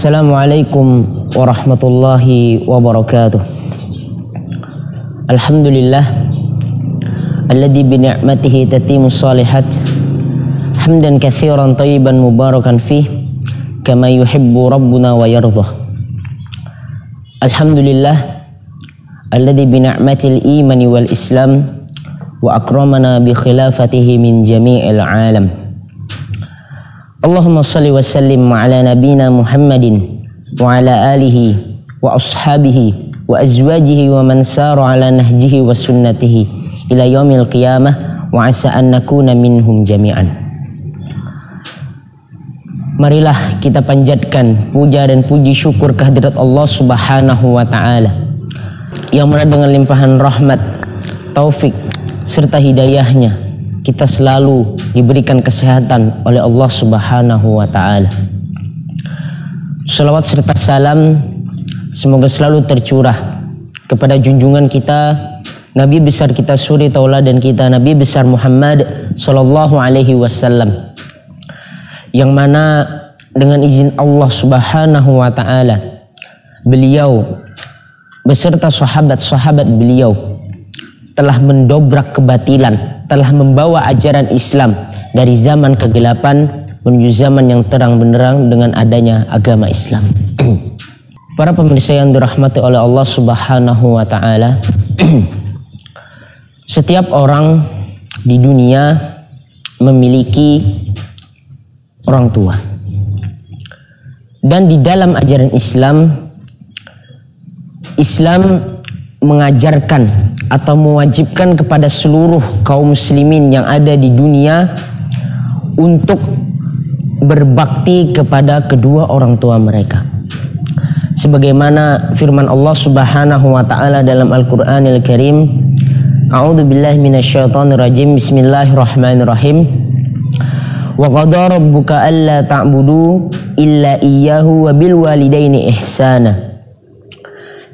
Assalamualaikum warahmatullahi wabarakatuh. Alhamdulillah alladzi bi ni'matihi tatimmus shalihat hamdan katsiran thayyiban mubarakan fih kama yuhibbu rabbuna wa yardah. Alhamdulillah alladzi bi ni'matil imani wal islam wa akramana bi khilafatihi min jami'il alam. Allahumma salli wa sallim ala nabiyyina Muhammadin wa ala alihi wa ashabihi wa azwajihi wa man sara ala nahjihi wa sunnatihi ila yaumil qiyamah wa asa an nakuna minhum jami'an. Marilah kita panjatkan puja dan puji syukur kehadirat Allah Subhanahu wa taala yang mana dengan limpahan rahmat, taufik serta hidayahnya kita selalu diberikan kesehatan oleh Allah Subhanahu wa taala. Salawat serta salam semoga selalu tercurah kepada junjungan kita, Nabi besar kita, suri tauladan kita, Nabi besar Muhammad sallallahu alaihi wasallam, yang mana dengan izin Allah Subhanahu wa taala beliau beserta sahabat-sahabat beliau telah mendobrak kebatilan, telah membawa ajaran Islam dari zaman kegelapan menuju zaman yang terang benderang dengan adanya agama Islam. Para pemirsa yang dirahmati oleh Allah Subhanahu wa taala, setiap orang di dunia memiliki orang tua. Dan di dalam ajaran Islam mengajarkan atau mewajibkan kepada seluruh kaum muslimin yang ada di dunia untuk berbakti kepada kedua orang tua mereka. Sebagaimana firman Allah Subhanahu wa taala dalam Al-Qur'anil Karim, A'udzu billahi minasyaitonir rajim. Bismillahirrahmanirrahim. Wa qadara rabbuka alla ta'budu illa iyyahu wa bil walidaini ihsana.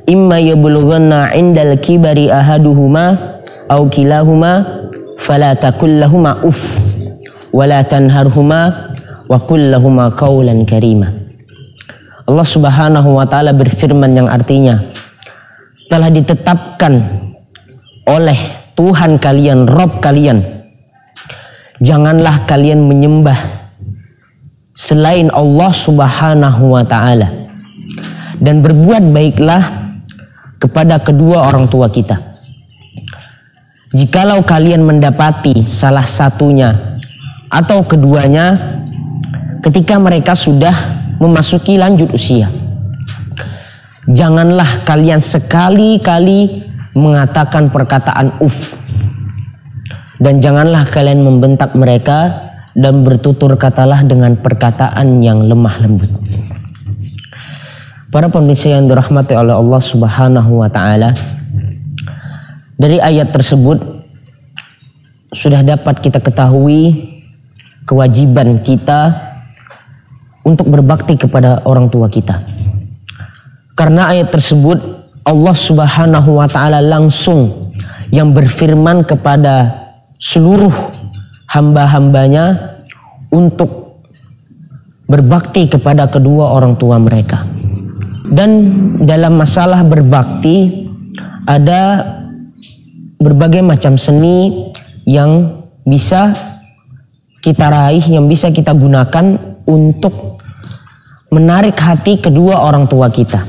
Imma yablughanna 'indal kibari ahaduhuma aw kilahuma fala takul lahumā uff wa la tanharhumā wa qul lahumā qawlan karīmā. Allah Subhanahu wa taala berfirman yang artinya, telah ditetapkan oleh Tuhan kalian, Rabb kalian, janganlah kalian menyembah selain Allah Subhanahu wa taala, dan berbuat baiklah kepada kedua orang tua kita. Jikalau kalian mendapati salah satunya atau keduanya ketika mereka sudah memasuki lanjut usia, janganlah kalian sekali-kali mengatakan perkataan uff, dan janganlah kalian membentak mereka dan bertutur katalah dengan perkataan yang lemah lembut. Para pemirsa yang dirahmati oleh Allah Subhanahu wa taala, dari ayat tersebut sudah dapat kita ketahui kewajiban kita untuk berbakti kepada orang tua kita. Karena ayat tersebut Allah Subhanahu wa taala langsung yang berfirman kepada seluruh hamba-hambanya untuk berbakti kepada kedua orang tua mereka. Dan dalam masalah berbakti ada berbagai macam seni yang bisa kita raih, yang bisa kita gunakan untuk menarik hati kedua orang tua kita.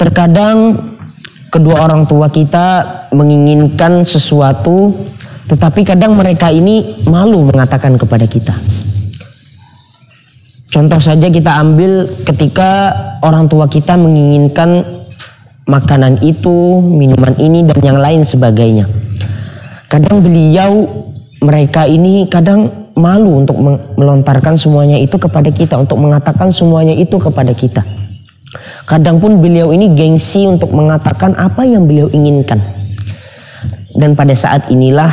Terkadang kedua orang tua kita menginginkan sesuatu, tetapi kadang mereka ini malu mengatakan kepada kita. Contoh saja kita ambil ketika orang tua kita menginginkan makanan itu, minuman ini, dan yang lain sebagainya. Kadang mereka ini kadang malu untuk melontarkan semuanya itu kepada kita, untuk mengatakan semuanya itu kepada kita. Kadang pun beliau ini gengsi untuk mengatakan apa yang beliau inginkan. Dan pada saat inilah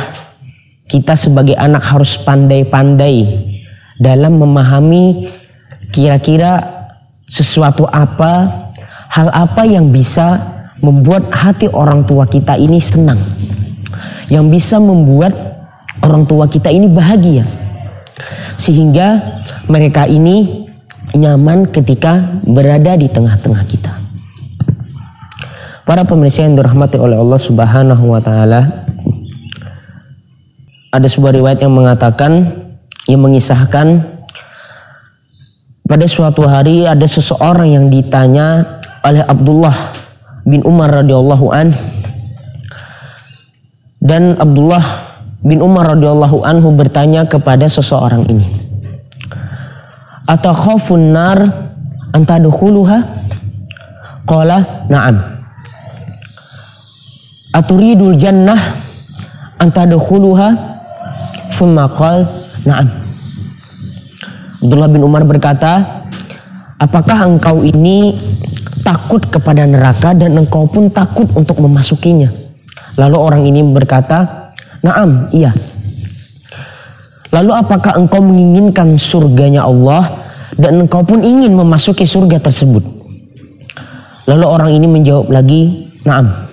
kita sebagai anak harus pandai-pandai dalam memahami kira-kira sesuatu apa, hal apa yang bisa membuat hati orang tua kita ini senang, yang bisa membuat orang tua kita ini bahagia, sehingga mereka ini nyaman ketika berada di tengah-tengah kita. Para pemirsa yang dirahmati oleh Allah Subhanahu wa taala, ada sebuah riwayat yang mengisahkan pada suatu hari ada seseorang yang ditanya oleh Abdullah bin Umar radhiyallahu anhu, dan Abdullah bin Umar radhiyallahu anhu bertanya kepada seseorang ini, "Atakhafun nar an tadkhuluha?" Qala, "Na'am." "Aturidul jannah an tadkhuluha?" Thumma qala, "Na'am." Abdullah bin Umar berkata, "Apakah engkau ini takut kepada neraka dan engkau pun takut untuk memasukinya?" Lalu orang ini berkata, "Na'am, iya." "Lalu apakah engkau menginginkan surganya Allah dan engkau pun ingin memasuki surga tersebut?" Lalu orang ini menjawab lagi, "Na'am."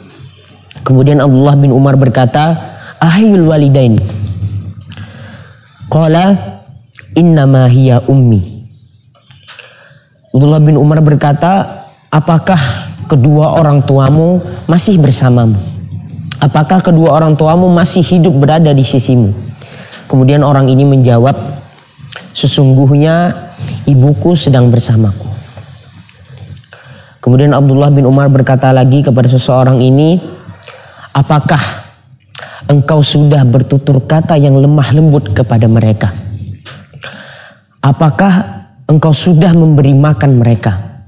Kemudian Abdullah bin Umar berkata, "Ahyul walidain?" Qala, "Innama hiya ummi." Abdullah bin Umar berkata, "Apakah kedua orang tuamu masih bersamamu? Apakah kedua orang tuamu masih hidup berada di sisimu?" Kemudian orang ini menjawab, "Sesungguhnya ibuku sedang bersamaku." Kemudian Abdullah bin Umar berkata lagi kepada seseorang ini, "Apakah engkau sudah bertutur kata yang lemah lembut kepada mereka? Apakah engkau sudah memberi makan mereka?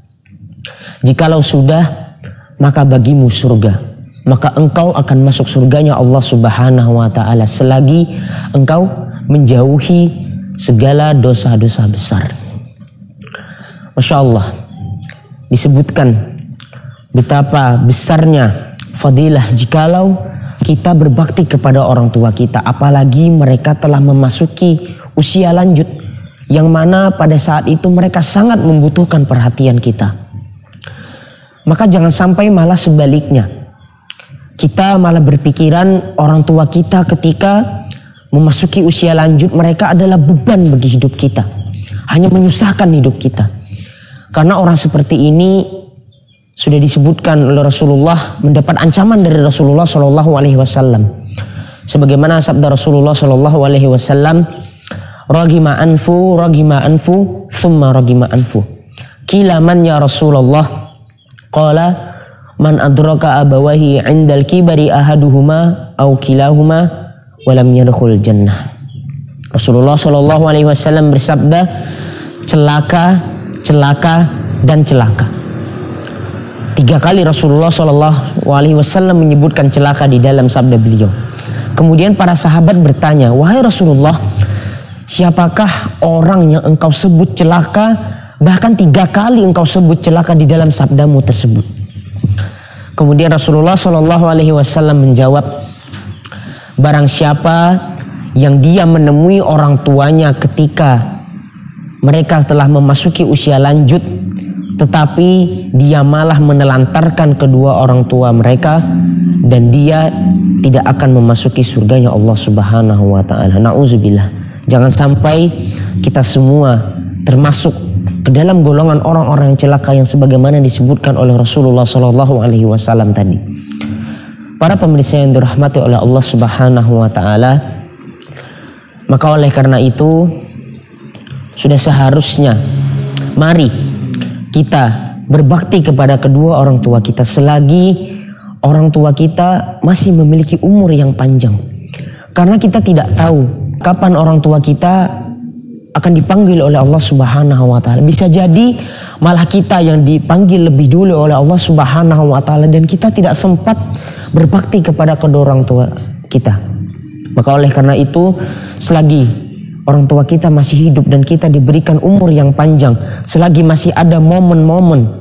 Jikalau sudah, maka bagimu surga. Maka engkau akan masuk surganya Allah Subhanahu wa ta'ala selagi engkau menjauhi segala dosa-dosa besar." Masya Allah, disebutkan betapa besarnya fadilah jikalau kita berbakti kepada orang tua kita, apalagi mereka telah memasuki usia lanjut yang mana pada saat itu mereka sangat membutuhkan perhatian kita. Maka jangan sampai malah sebaliknya, kita malah berpikiran orang tua kita ketika memasuki usia lanjut mereka adalah beban bagi hidup kita, hanya menyusahkan hidup kita. Karena orang seperti ini sudah disebutkan oleh Rasulullah, mendapat ancaman dari Rasulullah Shallallahu Alaihi Wasallam. Sebagaimana sabda Rasulullah Shallallahu Alaihi Wasallam, "Ragima anfu, thumma ragima anfu." Qila man ya Rasulullah? Qala man adraka abawahi 'indal kibari ahaduhuma aw kilahuma wa lam yadkhul jannah. Rasulullah Shallallahu Alaihi Wasallam bersabda, celaka, celaka, dan celaka. 3 kali Rasulullah Shallallahu Alaihi Wasallam menyebutkan celaka di dalam sabda beliau. Kemudian para sahabat bertanya, "Wahai Rasulullah, siapakah orang yang engkau sebut celaka? Bahkan 3 kali engkau sebut celaka di dalam sabdamu tersebut." Kemudian Rasulullah Shallallahu Alaihi Wasallam menjawab, "Barang siapa yang dia menemui orang tuanya ketika mereka telah memasuki usia lanjut, tetapi dia malah menelantarkan kedua orang tua mereka, dan dia tidak akan memasuki surganya Allah Subhanahu wa ta'ala." Na'udzubillah. Jangan sampai kita semua termasuk ke dalam golongan orang-orang yang celaka yang sebagaimana disebutkan oleh Rasulullah Shallallahu Alaihi Wasallam tadi. Para pemirsa yang dirahmati oleh Allah Subhanahu wa ta'ala, maka oleh karena itu sudah seharusnya mari kita berbakti kepada kedua orang tua kita selagi orang tua kita masih memiliki umur yang panjang. Karena kita tidak tahu kapan orang tua kita akan dipanggil oleh Allah Subhanahu wa ta'ala. Bisa jadi malah kita yang dipanggil lebih dulu oleh Allah Subhanahu wa ta'ala dan kita tidak sempat berbakti kepada kedua orang tua kita. Maka oleh karena itu, selagi orang tua kita masih hidup dan kita diberikan umur yang panjang, selagi masih ada momen-momen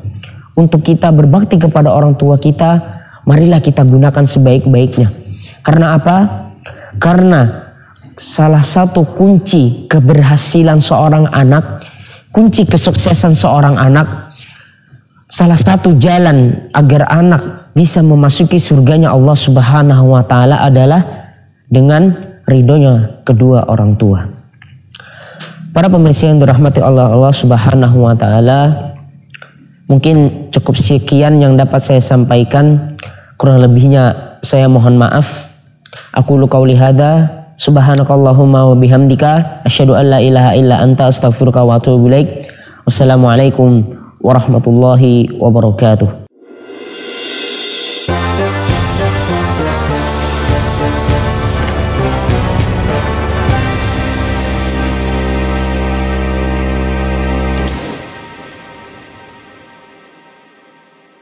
untuk kita berbakti kepada orang tua kita, marilah kita gunakan sebaik-baiknya. Karena apa? Karena salah satu kunci keberhasilan seorang anak, kunci kesuksesan seorang anak, salah satu jalan agar anak bisa memasuki surganya Allah Subhanahu wa ta'ala adalah dengan ridhonya kedua orang tua. Para pemirsa yang dirahmati Allah Subhanahu wa taala, mungkin cukup sekian yang dapat saya sampaikan. Kurang lebihnya saya mohon maaf. Aku qauli hadza, subhanakallahumma wa bihamdika, asyhadu an la ilaha illa anta, astaghfiruka wa atubu ilaik. Wassalamualaikum warahmatullahi wabarakatuh.